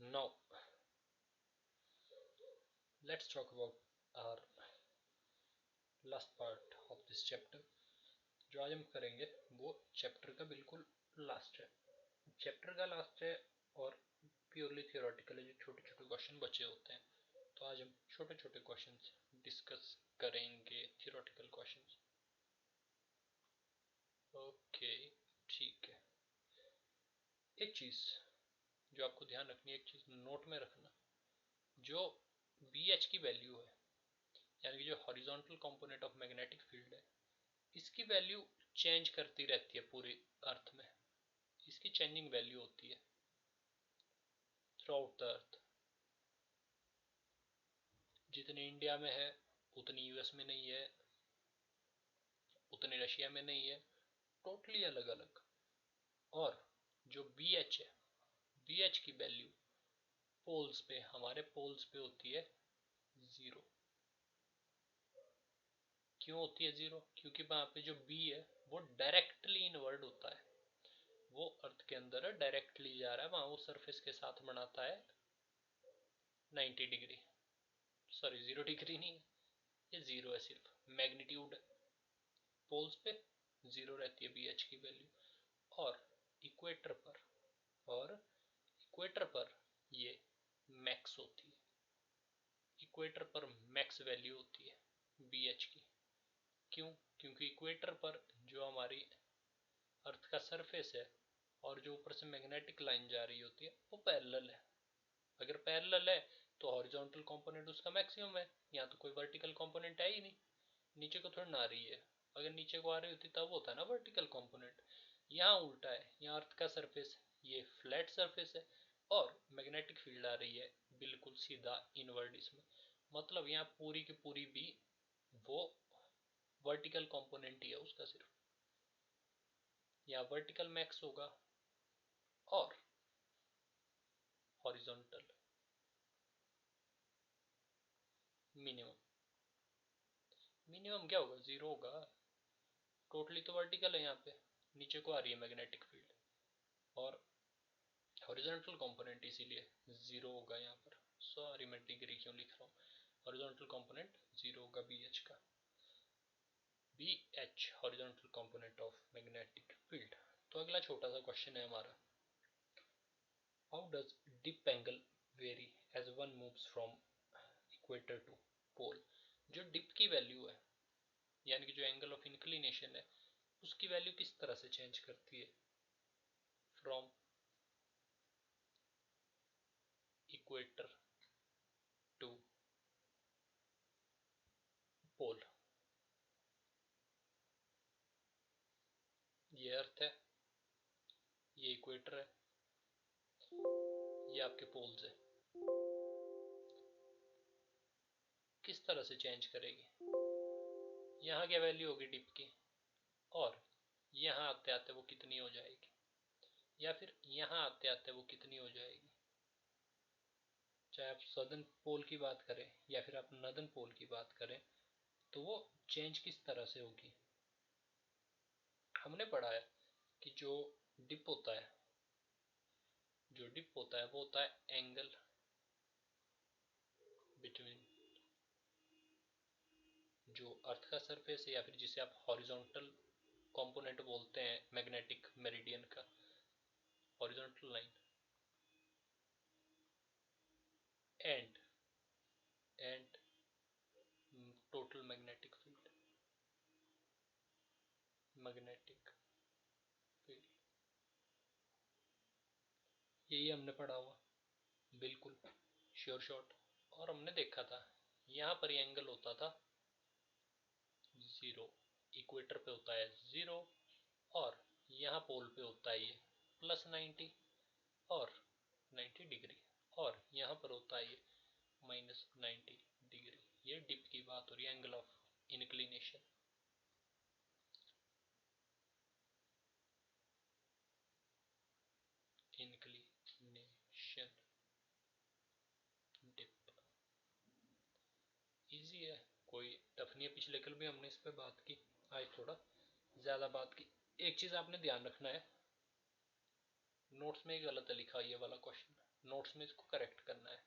Now, let's talk about our last part of this chapter. जो आज हम करेंगे वो चैप्टर का बिल्कुल लास्ट है। चैप्टर का लास्ट है और प्योरली थियोरेटिकल है, जो छोटे छोटे क्वेश्चन बचे होते हैं। तो आज हम छोटे छोटे क्वेश्चन डिस्कस करेंगे, थियोरेटिकल क्वेश्चन। ओके, ठीक है। एक चीज जो आपको ध्यान रखनी है, एक चीज नोट में रखना, जो बी एच की वैल्यू है, यानी कि जो horizontal component of magnetic field है, इसकी वैल्यू चेंज करती रहती है पूरे अर्थ में। इसकी चेंजिंग वैल्यू होती है थ्रू आउट द अर्थ। जितनी इंडिया में है उतनी यूएस में नहीं है, उतनी रशिया में नहीं है, टोटली अलग अलग। और जो बी एच है, बी एच की वैल्यू पोल्स पे, हमारे पोल्स पे होती है 0। क्यों होती है 0? क्योंकि वहां पे जो बी है वो डायरेक्टली इनवर्ड होता है, वो अर्थ के अंदर है, डायरेक्टली जा रहा है, वहां वो सरफेस के साथ बनाता है 90 डिग्री। सॉरी, 0 डिग्री नहीं, ये 0 है, सिर्फ मैग्नीट्यूड पोल्स पे 0 रहती है बी एच की वैल्यू। और इक्वेटर पर, और इक्वेटर पर ये मैक्स होती है। इक्वेटर पर मैक्स वैल्यू होती है बी एच की। क्यों? क्योंकि इक्वेटर पर जो हमारी अर्थ का सरफेस है और जो ऊपर से मैग्नेटिक लाइन जा रही होती है वो पैरेलल है। अगर पैरेलल है तो हॉरिजॉन्टल कंपोनेंट उसका मैक्सिमम है, यहाँ तो कोई वर्टिकल कंपोनेंट है ही नहीं, नीचे को थोड़ी ना आ रही है। अगर नीचे को आ रही होती तब होता है ना वर्टिकल कंपोनेंट। यहाँ उल्टा है, यहाँ अर्थ का सरफेस ये फ्लैट सरफेस है और मैग्नेटिक फील्ड आ रही है बिल्कुल सीधा इनवर्ड इसमें। मतलब यहाँ पूरी की पूरी भी वो वर्टिकल कंपोनेंट ही है उसका, सिर्फ यहाँ वर्टिकल मैक्स होगा और हॉरिजॉन्टल मिनिमम। मिनिमम क्या होगा? 0 होगा। टोटली तो वर्टिकल है, यहाँ पे नीचे को आ रही है मैग्नेटिक फील्ड, और हॉरिजॉन्टल कंपोनेंट इसीलिए 0 होगा यहाँ पर। सॉरी मैं डिग्री क्यों लिख रहा हूँ, हॉरिजॉन्टल कंपोनेंट 0 होगा बी एच का। B H horizontal component of magnetic field. तो अगला छोटा सा क्वेश्चन है हमारा, how does dip angle vary as one moves from equator to pole. जो डिप की वैल्यू है, यानी कि जो एंगल ऑफ इंक्लिनेशन है, उसकी वैल्यू किस तरह से चेंज करती है फ्रॉम इक्वेटर टू पोल। ये अर्थ है, ये इक्वेटर है, ये आपके पोल्स है। किस तरह से चेंज करेगी? यहाँ क्या वैल्यू होगी डिप की, और यहाँ आते आते वो कितनी हो जाएगी, या फिर यहाँ आते आते वो कितनी हो जाएगी। चाहे आप सदर्न पोल की बात करें या फिर आप नदर्न पोल की बात करें, तो वो चेंज किस तरह से होगी। हमने पढ़ा है कि जो डिप होता है, जो डिप होता है वो होता है एंगल बिटवीन जो अर्थ का सरफेस है, या फिर जिसे आप हॉरिजॉन्टल कंपोनेंट बोलते हैं मैग्नेटिक मेरिडियन का, horizontal line, and and total magnetic field, magnetic field, यही हमने पढ़ा हुआ बिल्कुल श्योर शॉट। और हमने देखा था यहाँ पर ये एंगल होता था 0, इक्वेटर पे होता है 0, और यहाँ पोल पे होता है ये +90 और 90 डिग्री, और यहाँ पर होता है ये -90 डिग्री। ये डिप की बात हो रही है, angle of inclination. Inclination dip easy है, कोई टफ नहीं है। पिछले कल भी हमने इस पर बात की, आज थोड़ा ज़्यादा बात की। एक चीज़ आपने ध्यान रखना है, नोट्स में गलत है लिखा ये वाला क्वेश्चन। नोट्स में इसको करेक्ट करना है।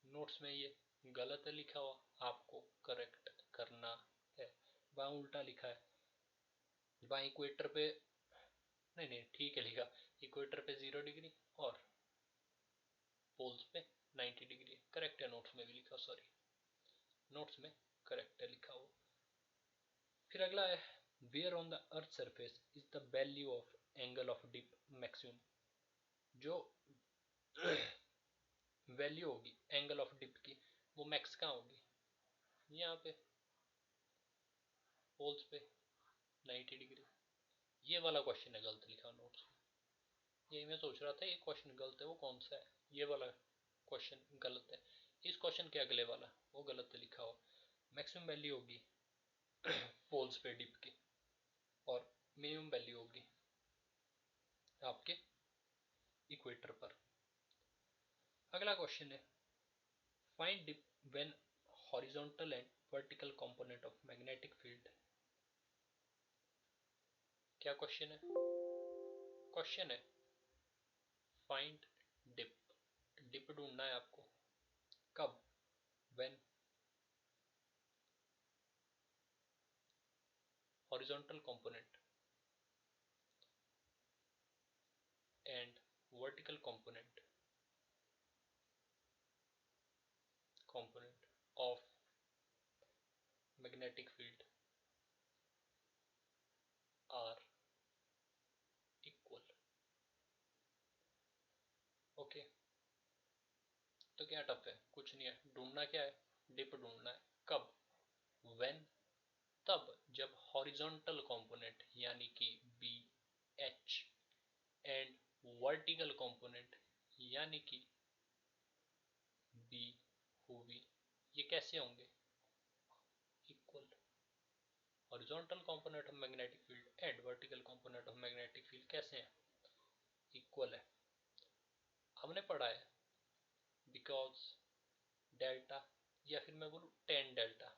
नोट्स में ये गलत है लिखा हुआ, आपको करेक्ट करना है। वहां उल्टा लिखा है, वहां इक्वेटर पे, नहीं नहीं ठीक है लिखा, इक्वेटर पे 0 डिग्री और पोल्स पे 90 डिग्री। करेक्ट है, नोट्स में भी लिखा, सॉरी नोट्स में करेक्ट है लिखा हुआ। फिर अगला है, where on the earth surface is the value of angle of dip maximum. जो वैल्यू होगी एंगल ऑफ डिप की, वो मैक्स कहाँ होगी? यहाँ पे पोल्स पे 90 डिग्री। ये वाला क्वेश्चन है गलत लिखा नोट्स में। यही मैं सोच रहा था ये क्वेश्चन गलत है, वो कौन सा है? ये वाला क्वेश्चन गलत है। इस क्वेश्चन के अगले वाला वो गलत लिखा हो। मैक्सिमम वैल्यू होगी पोल्स पे डिप की, और मिनिमम वैल्यू होगी आपके इक्वेटर पर। अगला क्वेश्चन है, find dip when horizontal and vertical component of magnetic field. क्या क्वेश्चन है? क्वेश्चन है फाइंड डिप, डिप ढूंढना है आपको। कब? When horizontal component and vertical component of magnetic field are equal. Okay, तो क्या टफ है? कुछ नहीं है, ढूंढना क्या है? डिप ढूंढना है। कब? व्हेन, तब जब हॉरिजॉन्टल कंपोनेंट यानी कि B H and vertical component यानी कि बी वी, ये कैसे होंगे? Equal. Horizontal component of magnetic field and vertical component of magnetic field कैसे हैं? इक्वल है। हमने पढ़ा है बिकॉज डेल्टा, या फिर मैं बोलूँ टेन डेल्टा।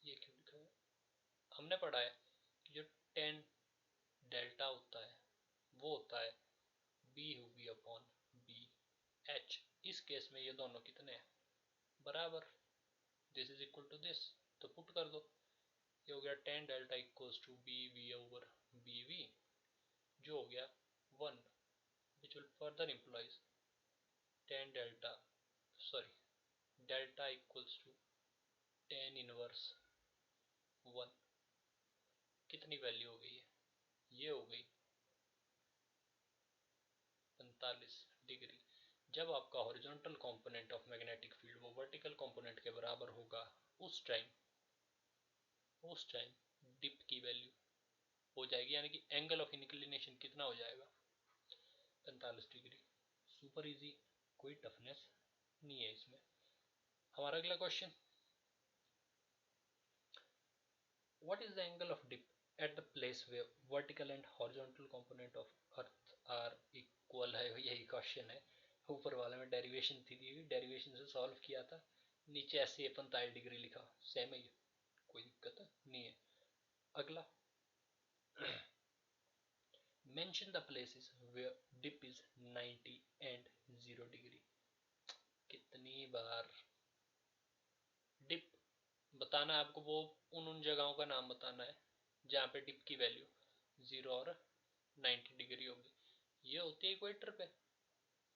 ये क्यों लिखा है? हमने पढ़ा है कि जो टेन डेल्टा होता है वो होता है B V upon B H. इस केस में ये दोनों कितने हैं? बराबर। This is equal to this, तो पुट कर दो। ये हो गया tan delta equals to B V over B V, जो हो गया 1, which will further implies tan delta, sorry delta equals to tan inverse 1। कितनी वैल्यू हो गई है? ये हो गई 45 डिग्री। जब आपका horizontal component of magnetic field वो वर्टिकल कंपोनेंट के बराबर होगा, उस टाइम डिप की वैल्यू हो जाएगी, यानी कि एंगल ऑफ इंक्लिनेशन कितना हो जाएगा? 45 डिग्री। सुपर इजी, कोई टफनेस नहीं है इसमें। हमारा अगला question, what is the angle of dip at the place where vertical and horizontal component of earth are equal है? यही क्वेश्चन है। ऊपर वाले में डेरिवेशन थी दी हुई, डेरिवेशन से सॉल्व किया था। नीचे ऐसे 45 डिग्री लिखा, सेम है ये, कोई दिक्कत नहीं है। अगला, mention the places where dip is 90 and 0 degree. कितनी बार डिप बताना है आपको, वो उन जगहों का नाम बताना है जहाँ पे डिप की वैल्यू 0 और 90 डिग्री होगी। ये होती है इक्वेटर पे,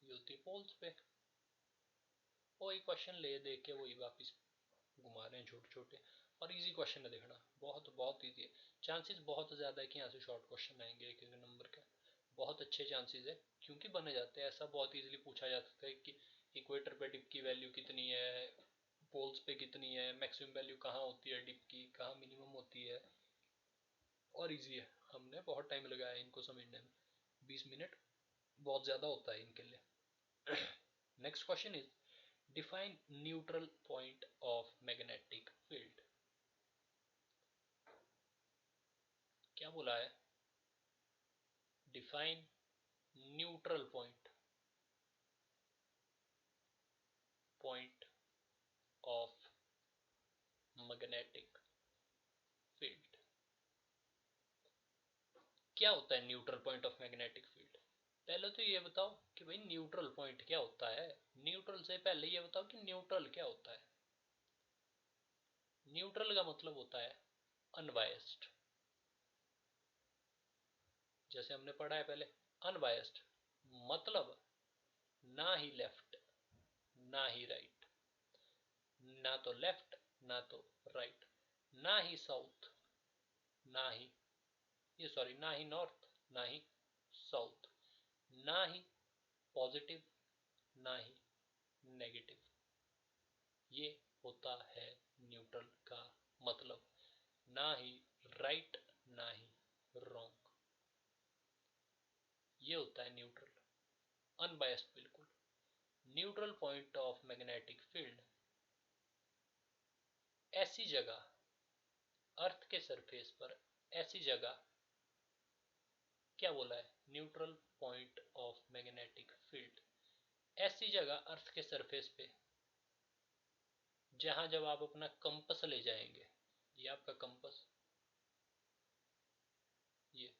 ये होती है पोल्स पे। वही क्वेश्चन ले दे के वही वापस घुमा रहे हैं छोटे छोटे, और इजी क्वेश्चन है, देखना बहुत बहुत इजी है। चांसेस बहुत ज़्यादा है कि यहाँ से शॉर्ट क्वेश्चन आएंगे एक एक नंबर के, बहुत अच्छे चांसेस है, क्योंकि बने जाते हैं। ऐसा बहुत इजीली पूछा जा सकता है कि इक्वेटर पे डिप की वैल्यू कितनी है, पोल्स पे कितनी है, मैक्सिमम वैल्यू कहाँ होती है डिप की, कहाँ मिनिमम होती है, और इजी है। हमने बहुत टाइम लगाया इनको समझने में, 20 मिनट बहुत ज़्यादा होता है इनके लिए। Next question is, define neutral point of magnetic field. क्या बोला है? Define neutral point of magnetic field. क्या होता है neutral point of magnetic field? पहले तो ये बताओ कि भाई न्यूट्रल पॉइंट क्या होता है। न्यूट्रल से पहले ये बताओ कि न्यूट्रल क्या होता है। न्यूट्रल का मतलब होता है अनबायस्ड। जैसे हमने पढ़ा है पहले, अनबायस्ड मतलब ना ही लेफ्ट ना ही राइट, ना तो लेफ्ट ना तो राइट, ना ही साउथ ना ही ये सॉरी ना ही नॉर्थ ना ही साउथ, ना ही पॉजिटिव ना ही नेगेटिव। ये होता है न्यूट्रल का मतलब, ना ही राइट ना ही रॉन्ग। ये होता है न्यूट्रल, अनबायस्ड बिल्कुल। Neutral point of magnetic field ऐसी जगह अर्थ के सरफेस पर, ऐसी जगह क्या बोला है, neutral point of magnetic field ऐसी जगह अर्थ के सरफेस पे जहां जब आप अपना कंपस ले जाएंगे, ये आपका कंपस, ये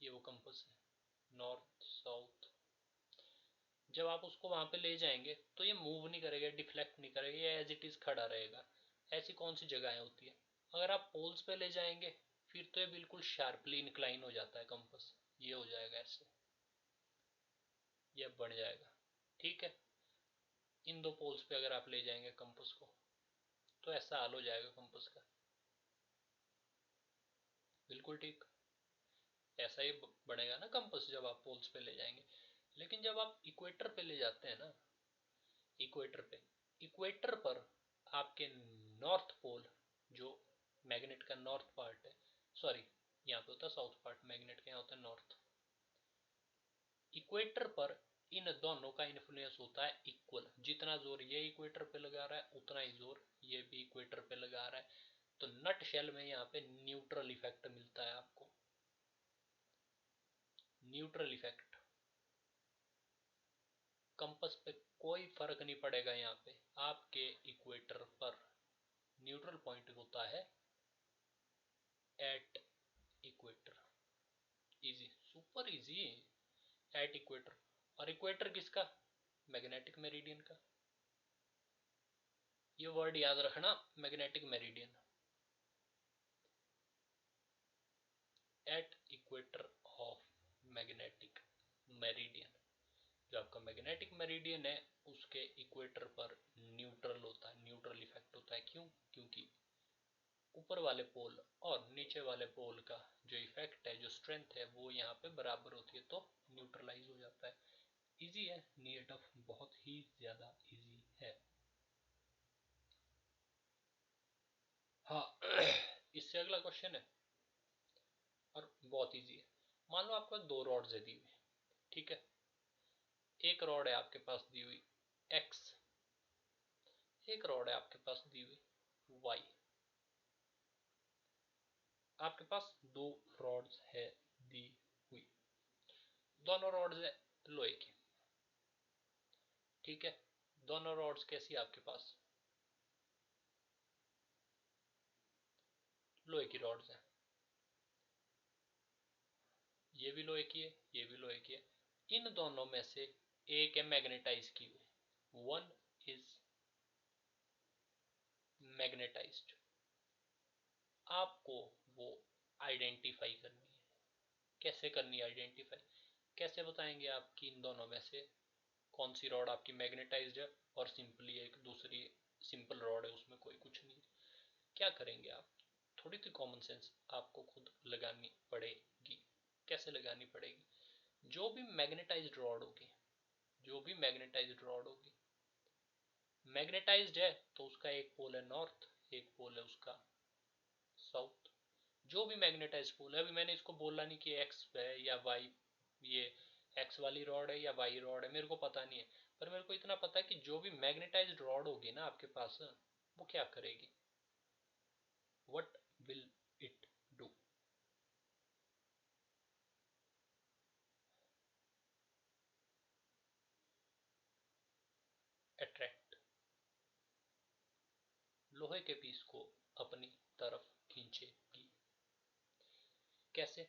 ये वो कंपस है, नॉर्थ साउथ। जब आप उसको वहां पे ले जाएंगे तो ये मूव नहीं करेगा, डिफ्लेक्ट नहीं करेगा, ये एज इट इज खड़ा रहेगा। ऐसी कौन सी जगहें होती है। अगर आप पोल्स पे ले जाएंगे फिर तो ये बिल्कुल शार्पली इंक्लाइन हो जाता है कंपस, ये हो जाएगा ऐसे, ये बढ़ जाएगा। ठीक है, इन दो पोल्स पे अगर आप ले जाएंगे कंपस को तो ऐसा हाल हो जाएगा कंपस का, बिल्कुल ठीक। ऐसा ही बनेगा ना कंपस जब आप पोल्स पे ले जाएंगे। लेकिन जब आप इक्वेटर पे ले जाते हैं ना, इक्वेटर पे, इक्वेटर पर आपके नॉर्थ पोल, जो मैग्नेट का नॉर्थ पार्ट है, सॉरी यहाँ पे होता है साउथ पार्ट, मैग्नेट का यहाँ होता है नॉर्थ। इक्वेटर पर इन दोनों का इन्फ्लुएंस होता है इक्वल, जितना जोर ये इक्वेटर पे लगा रहा है उतना ही जोर ये भी इक्वेटर पे लगा रहा है। तो नट शेल में यहाँ पे न्यूट्रल इफेक्ट मिलता है आपको, न्यूट्रल इफेक्ट। कंपस पे कोई फर्क नहीं पड़ेगा यहाँ पे, आपके इक्वेटर पर न्यूट्रल पॉइंट होता है at equator. Easy, super easy, at equator. और इक्वेटर किसका, मैग्नेटिक मेरिडियन का। ये वर्ड याद रखना, magnetic meridian, at equator of magnetic meridian. जो आपका मैग्नेटिक मेरिडियन है उसके इक्वेटर पर न्यूट्रल होता है, न्यूट्रल इफेक्ट होता है। क्यों, क्योंकि ऊपर वाले पोल और नीचे वाले पोल का जो इफेक्ट है, जो स्ट्रेंथ है, वो यहाँ पे बराबर होती है, तो न्यूट्रलाइज हो जाता है। इजी है, नीट ऑफ बहुत ही ज्यादा इजी है। हाँ इससे अगला क्वेश्चन है और बहुत इजी है। मान लो आपके पास दो रॉड्स है दी हुई, ठीक है। एक रॉड है आपके पास दी हुई x, एक रॉड है आपके पास दी हुई y। आपके पास दो रॉड्स है दी हुई, दोनों रॉड्स है लोहे की, ठीक है। दोनों रॉड्स कैसी है आपके पास, लोहे की रॉड्स है। ये भी लोहे की है, ये भी लोहे की है। इन दोनों में से एक है मैग्नेटाइज की हुई, वन इज मैग्नेटाइज्ड। आपको वो आइडेंटिफाई करनी है। कैसे करनी है आइडेंटिफाई, कैसे बताएंगे आप कि इन दोनों में से कौन सी रॉड आपकी मैग्नेटाइज्ड है और सिंपली एक दूसरी सिंपल रॉड है उसमें कोई कुछ नहीं। क्या करेंगे आप, थोड़ी सी कॉमन सेंस आपको खुद लगानी पड़ेगी। कैसे लगानी पड़ेगी, जो भी मैग्नेटाइज्ड रॉड होगी, जो भी मैग्नेटाइज्ड रॉड होगी, मैग्नेटाइज्ड है तो उसका एक पोल है नॉर्थ, एक पोल है उसका साउथ। जो भी मैग्नेटाइज्ड पोल है, अभी मैंने इसको बोला नहीं कि एक्स है या वाई, ये एक्स वाली रॉड है या वाई रॉड है, मेरे को पता नहीं है। पर मेरे को इतना पता है कि जो भी मैग्नेटाइज्ड रॉड होगी ना आपके पास, वो क्या करेगी, what will it do, attract, लोहे के पीस को अपनी तरफ खींचेगी। कैसे,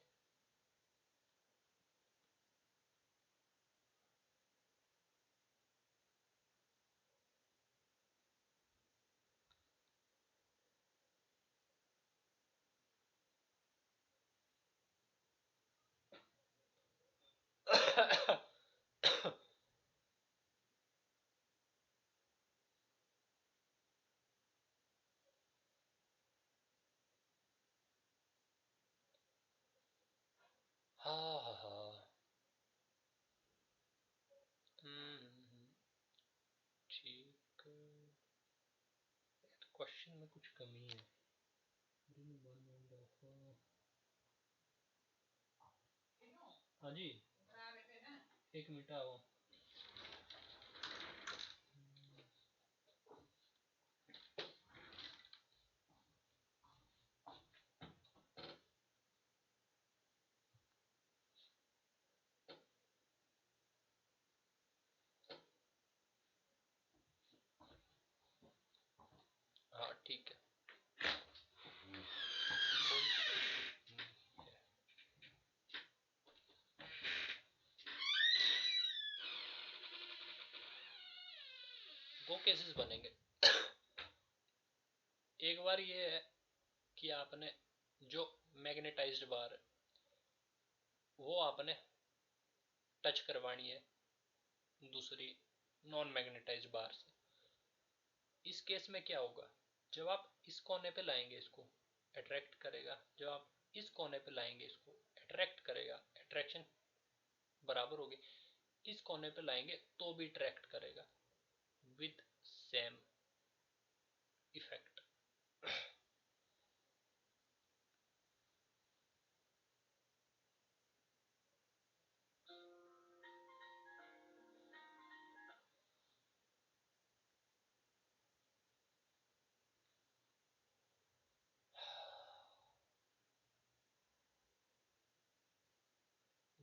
में कुछ कमी है। हाँ जी, एक मिनट आओ। हाँ ठीक है। वो केसेस बनेंगे। एक बार ये है कि आपने जो मैग्नेटाइज्ड बार है वो आपने टच करवानी है दूसरी नॉन मैग्नेटाइज्ड बार से। इस केस में क्या होगा, जब आप इस कोने पे लाएंगे इसको अट्रैक्ट करेगा, जब आप इस कोने पे लाएंगे इसको अट्रैक्ट करेगा, अट्रैक्शन बराबर होगी। इस कोने पे लाएंगे तो भी अट्रैक्ट करेगा विद सेम इफेक्ट।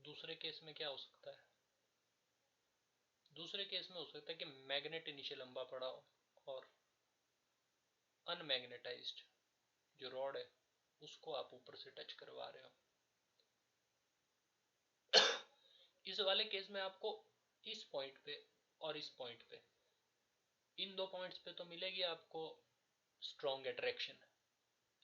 दूसरे केस में क्या हो सकता है, दूसरे केस में हो सकता है कि मैग्नेट नीचे लंबा पड़ा हो और अनमैग्नेटाइज्ड जो रॉड है उसको आप ऊपर से टच करवा रहे हो। इस वाले केस में आपको इस पॉइंट पे और इस पॉइंट पे, इन दो पॉइंट्स पे तो मिलेगी आपको स्ट्रॉन्ग अट्रैक्शन,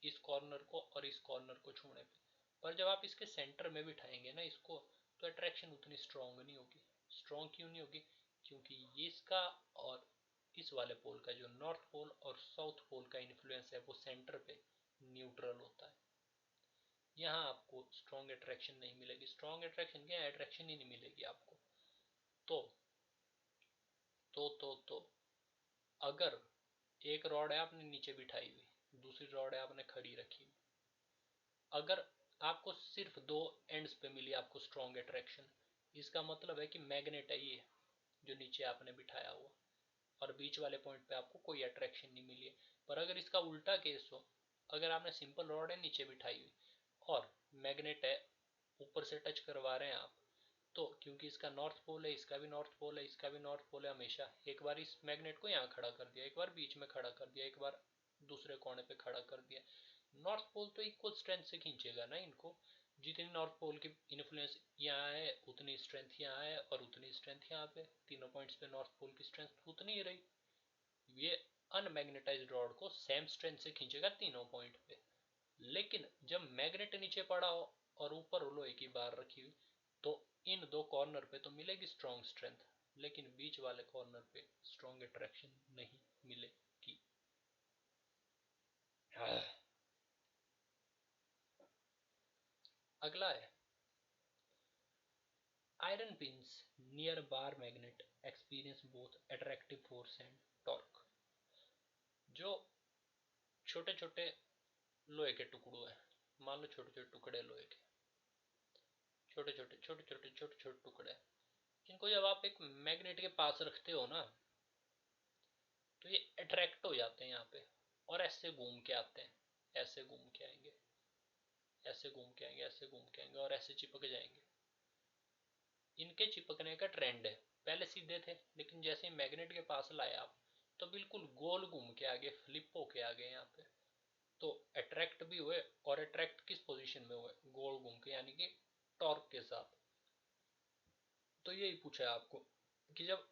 इस कॉर्नर को और इस कॉर्नर को छूने पे। पर जब आप इसके सेंटर में बिठाएंगे ना इसको, तो अट्रैक्शन उतनी स्ट्रॉन्ग नहीं होगी। स्ट्रॉन्ग क्यों नहीं होगी, क्योंकि ये इसका और इस वाले पोल का जो नॉर्थ पोल और साउथ पोल का इन्फ्लुएंस है वो सेंटर पे न्यूट्रल होता है। यहाँ आपको स्ट्रॉन्ग अट्रैक्शन नहीं मिलेगी। स्ट्रॉन्ग अट्रैक्शन क्या है, अट्रैक्शन ही नहीं मिलेगी आपको। तो तो अगर एक रॉड है आपने नीचे बिठाई हुई, दूसरी रॉड है आपने खड़ी रखी हुई, अगर आपको सिर्फ दो एंड्स पे मिली आपको स्ट्रॉन्ग अट्रैक्शन, इसका मतलब है कि मैग्नेट है ये जो नीचे आपने बिठाया हुआ, और बीच वाले पॉइंट पे आपको कोई अट्रैक्शन नहीं मिली है। पर अगर इसका उल्टा केस हो, अगर आपने सिंपल रॉड है नीचे बिठाई हुई और मैग्नेट है ऊपर से टच करवा रहे हैं आप, तो क्योंकि इसका नॉर्थ पोल है, इसका भी नॉर्थ पोल है, इसका भी नॉर्थ पोल है, हमेशा एक बार इस मैग्नेट को यहाँ खड़ा कर दिया, एक बार बीच में खड़ा कर दिया, एक बार दूसरे कोने पे खड़ा कर दिया, नॉर्थ पोल तो इक्वल स्ट्रेंथ से खींचेगा ना इनको। जितनी नॉर्थ पोल की इन्फ्लुएंस यहाँ है उतनी स्ट्रेंथ यहाँ है और उतनी स्ट्रेंथ यहाँ पे, तीनों पॉइंट्स पे नॉर्थ पोल की स्ट्रेंथ उतनी ही रही। ये अनमैग्नेटाइज्ड रॉड को सेम स्ट्रेंथ से खींचेगा तीनों पॉइंट पे। लेकिन जब मैग्नेट नीचे पड़ा हो और ऊपर लोहे की बार रखी हुई, तो इन दो कॉर्नर पे तो मिलेगी स्ट्रॉन्ग स्ट्रेंथ, लेकिन बीच वाले कॉर्नर पे स्ट्रॉन्ग अट्रैक्शन नहीं मिलेगी। अगला है iron pins near bar magnet experience both attractive force and torque. जो छोटे छोटे लोहे के टुकड़े हैं, मान लो छोटे छोटे टुकड़े लोहे के, छोटे छोटे टुकड़े, इनको जब आप एक मैग्नेट के पास रखते हो ना, तो ये अट्रैक्ट हो जाते हैं यहाँ पे और ऐसे घूम के आते हैं, ऐसे घूम के आएंगे, ऐसे घूम के आएंगे, ऐसे घूम के आएंगे और ऐसे चिपक जाएंगे। इनके चिपकने का ट्रेंड है, पहले सीधे थे लेकिन जैसे ही मैग्नेट के पास लाए आप, तो बिल्कुल गोल घूम के आगे, फ्लिप होके आ गए यहाँ पे। तो अट्रैक्ट भी हुए, और अट्रैक्ट किस पोजीशन में हुए, गोल घूम के, यानी कि टॉर्क के साथ। तो यही पूछा है आपको कि जब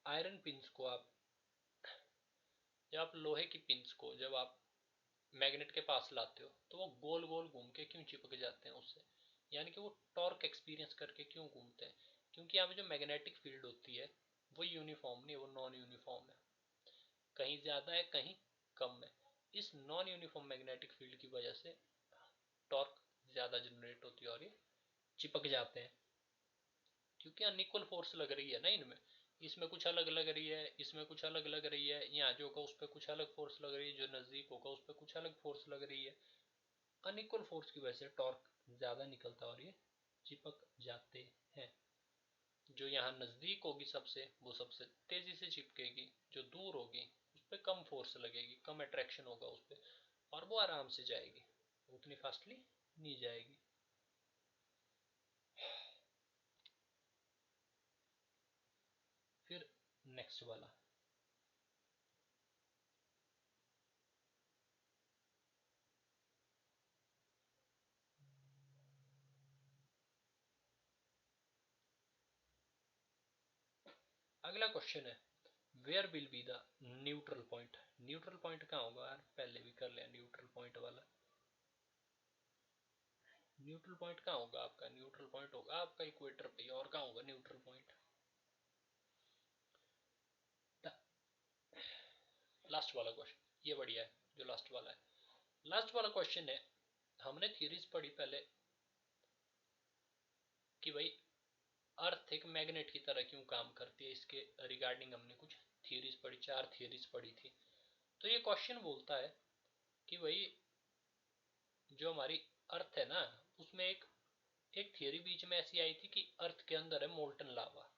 आयरन पिंस को आप, जब आप लोहे की पिंस को जब आप मैग्नेट के पास लाते हो, तो वो गोल गोल घूम के क्यों चिपक जाते हैं उससे, यानी कि वो टॉर्क एक्सपीरियंस करके क्यों घूमते हैं। क्योंकि यहाँ पे जो मैग्नेटिक फील्ड होती है वो यूनिफॉर्म नहीं, वो नॉन यूनिफॉर्म है, कहीं ज़्यादा है कहीं कम है। इस नॉन यूनिफॉर्म मैग्नेटिक फील्ड की वजह से टॉर्क ज़्यादा जनरेट होती है और ये चिपक जाते हैं, क्योंकि अनइक्वल फोर्स लग रही है ना इनमें, इसमें कुछ अलग लग रही है, इसमें कुछ अलग लग रही है, यहाँ जो होगा उस पर कुछ अलग फोर्स लग रही है, जो नजदीक होगा उस पर कुछ अलग फोर्स लग रही है। अनइक्वल फोर्स की वजह से टॉर्क ज्यादा निकलता है और ये चिपक जाते हैं। जो यहाँ नजदीक होगी सबसे, वो सबसे तेजी से चिपकेगी, जो दूर होगी उस पर कम फोर्स लगेगी, कम अट्रैक्शन होगा उस पर, और वो आराम से जाएगी, उतनी फास्टली नहीं जाएगी। फिर नेक्स्ट वाला, अगला क्वेश्चन है, where will be the neutral point. Neutral point कहाँ होगा यार, पहले भी कर लिया न्यूट्रल पॉइंट वाला। न्यूट्रल पॉइंट कहाँ होगा आपका, न्यूट्रल पॉइंट होगा आपका इक्वेटर पे, और कहाँ होगा न्यूट्रल पॉइंट। लास्ट वाला क्वेश्चन ये बढ़िया है, जो लास्ट वाला है। लास्ट वाला क्वेश्चन है, हमने थ्योरीज पढ़ी पहले कि भाई अर्थ एक मैग्नेट की तरह क्यों काम करती है, इसके रिगार्डिंग हमने कुछ थ्योरीज पढ़ी, 4 थ्योरीज पढ़ी थी। तो ये क्वेश्चन बोलता है कि भाई जो हमारी अर्थ है ना, उसमें एक एक थियरी बीच में ऐसी आई थी कि अर्थ के अंदर है मोल्टन लावा।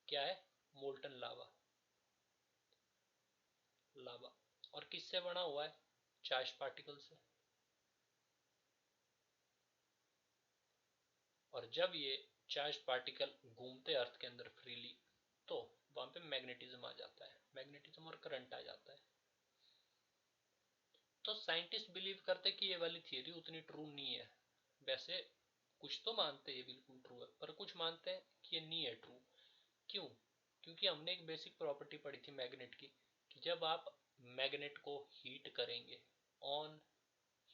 क्या है, मोल्टन लावा। लावा, और किससे बना हुआ है, चार्ज पार्टिकल से। और जब ये चार्ज पार्टिकल घूमते अर्थ के अंदर फ्रीली, तो वहां पे मैग्नेटिज्म आ जाता है, मैग्नेटिज्म और करंट आ जाता है। तो साइंटिस्ट बिलीव करते कि ये वाली थियरी उतनी ट्रू नहीं है। वैसे कुछ तो मानते हैं ये बिल्कुल ट्रू है, पर कुछ मानते हैं कि ये नहीं है ट्रू। क्यों, क्योंकि हमने एक बेसिक प्रॉपर्टी पढ़ी थी मैग्नेट की, कि जब आप मैग्नेट को हीट करेंगे, on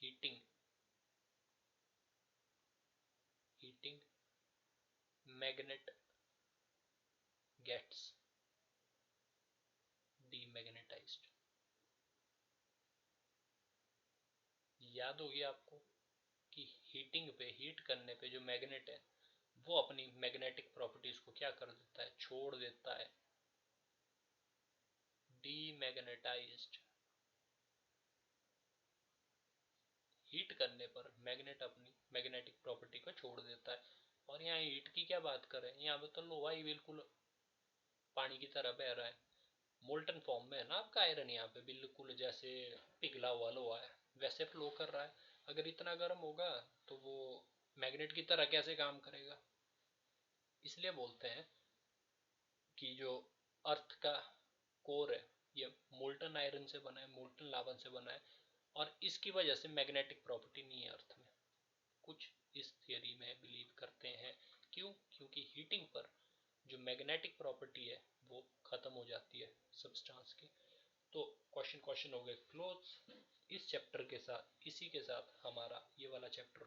heating, heating magnet gets demagnetized. याद होगी आपको कि हीटिंग पे, हीट करने पे जो मैग्नेट है वो अपनी मैग्नेटिक प्रॉपर्टीज को क्या कर देता है, छोड़ देता है, डीमैग्नेटाइज्ड। हीट करने पर मैग्नेट अपनी मैग्नेटिक प्रॉपर्टी को छोड़ देता है। और यहाँ हीट की क्या बात करें, यहाँ पे तो लोहा ही बिल्कुल पानी की तरह बह रहा है, मोल्टन फॉर्म में है ना आपका आयरन, यहाँ पे बिल्कुल जैसे पिघला हुआ लोहा है वैसे फ्लो कर रहा है। अगर इतना गर्म होगा तो वो मैग्नेट की तरह कैसे काम करेगा। इसलिए बोलते हैं कि जो अर्थ का कोर है ये मोल्टन आयरन से बना है, मोल्टन लावा से बना है, और इसकी वजह से मैग्नेटिक प्रॉपर्टी नहीं है अर्थ में। कुछ इस थियरी में बिलीव करते हैं। क्यों, क्योंकि हीटिंग पर जो मैग्नेटिक प्रॉपर्टी है वो खत्म हो जाती है सब्सटेंस की। तो क्वेश्चन क्वेश्चन हो गए क्लोज। इस चैप्टर के साथ, इसी के साथ हमारा ये वाला चैप्टर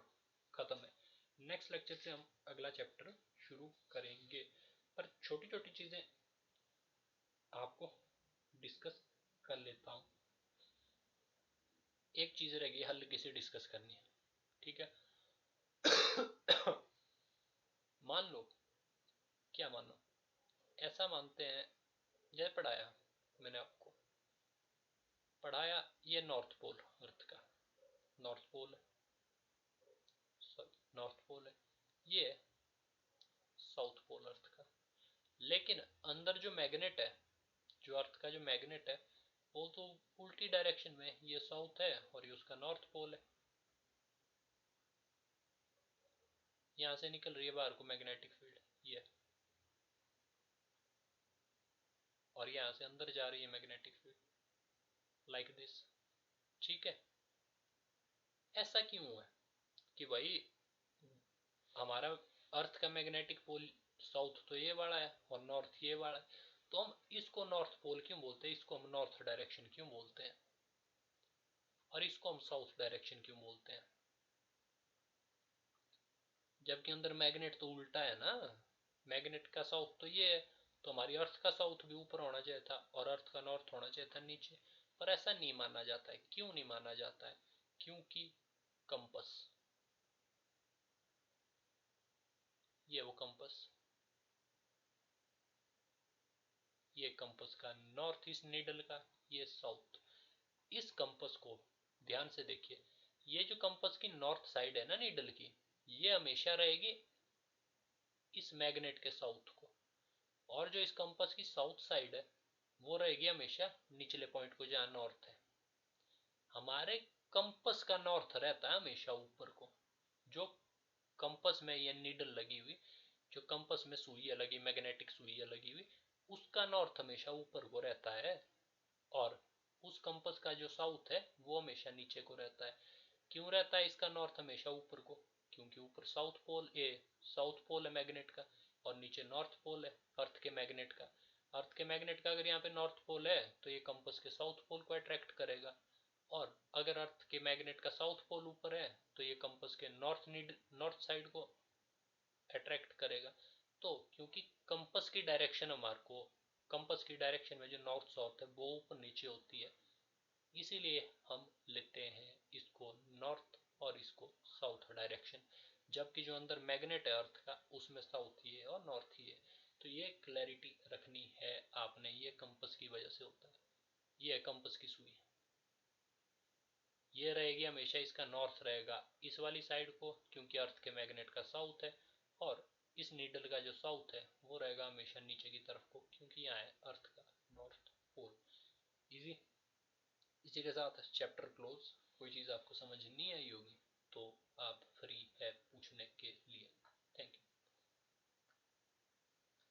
खत्म है। नेक्स्ट लेक्चर से हम अगला चैप्टर शुरू करेंगे, पर छोटी छोटी चीजें आपको डिस्कस कर लेता हूँ। एक चीज रहेगी हल किसे डिस्कस करनी है, ठीक है। मान लो, क्या मानो, ऐसा मानते हैं, जैसे पढ़ाया मैंने आपको, पढ़ाया ये नॉर्थ पोल अर्थ का, नॉर्थ पोल है, सॉरी नॉर्थ पोल है, ये साउथ पोल अर्थ का। लेकिन अंदर जो मैग्नेट है, जो अर्थ का जो मैग्नेट है, वो तो उल्टी डायरेक्शन में, ये साउथ है और ये उसका नॉर्थ पोल है। यहाँ से निकल रही है बाहर को मैग्नेटिक फील्ड ये, और यहाँ से अंदर जा रही है मैग्नेटिक फील्ड, लाइक दिस, ठीक है। ऐसा क्यों है कि भाई हमारा अर्थ का मैग्नेटिक पोल साउथ तो ये वाला है और नॉर्थ ये वाला है, तो हम इसको नॉर्थ पोल क्यों बोलते हैं, इसको हम नॉर्थ डायरेक्शन क्यों बोलते हैं, और इसको हम साउथ डायरेक्शन क्यों बोलते हैं। जबकि अंदर मैग्नेट तो उल्टा है ना, मैग्नेट का साउथ तो ये है, तो हमारी अर्थ का साउथ भी ऊपर होना चाहिए था और अर्थ का नॉर्थ होना चाहिए था नीचे। पर ऐसा नहीं माना जाता है। क्यों नहीं माना जाता है, क्योंकि कंपस, ये वो कंपस, ये कंपस का नॉर्थ ईस्ट नीडल का, ये साउथ। इस कंपस को ध्यान से देखिए, ये जो कंपस की नॉर्थ साइड है ना नीडल की, ये हमेशा रहेगी इस मैग्नेट के साउथ को, और जो इस कंपस की साउथ साइड है वो रहेगी हमेशा निचले पॉइंट को जहां नॉर्थ है। हमारे कंपस का नॉर्थ रहता है हमेशा ऊपर को। जो कंपस में ये नीडल लगी हुई, जो कंपस में सुई है लगी, मैग्नेटिक सुई है लगी हुई, उसका नॉर्थ हमेशा ऊपर को रहता है, और उस कंपस का जो साउथ है वो हमेशा नीचे को रहता है। क्यों रहता है इसका नॉर्थ हमेशा ऊपर को? क्योंकि ऊपर साउथ पोल है मैग्नेट का, और नीचे नॉर्थ पोल है अर्थ के मैग्नेट का। अर्थ के मैग्नेट का अगर यहाँ पे नॉर्थ पोल है तो ये कंपस के साउथ पोल को अट्रैक्ट करेगा, और अगर अर्थ के मैग्नेट का साउथ पोल ऊपर है तो ये कंपस के नॉर्थ साइड को अट्रैक्ट करेगा। तो क्योंकि कंपस की डायरेक्शन हमारे को, कंपस की डायरेक्शन में जो नॉर्थ साउथ है वो ऊपर नीचे होती है, इसीलिए हम लेते हैं इसको नॉर्थ और इसको साउथ डायरेक्शन। जबकि जो अंदर मैग्नेट है अर्थ का उसमें साउथ ही है और नॉर्थ ही है। तो ये क्लैरिटी रखनी है आपने, ये कंपस की वजह से होता है। ये है कंपस की सुई, ये रहेगी हमेशा, इसका नॉर्थ रहेगा इस वाली साइड को क्योंकि अर्थ के मैग्नेट का साउथ है, और इस नीडल का जो साउथ है वो रहेगा हमेशा नीचे की तरफ को क्योंकि यहाँ है अर्थ का नॉर्थ पोल। इजी। इसी के साथ चैप्टर क्लोज। कोई चीज़ आपको समझ नहीं आई होगी तो आप फ्री है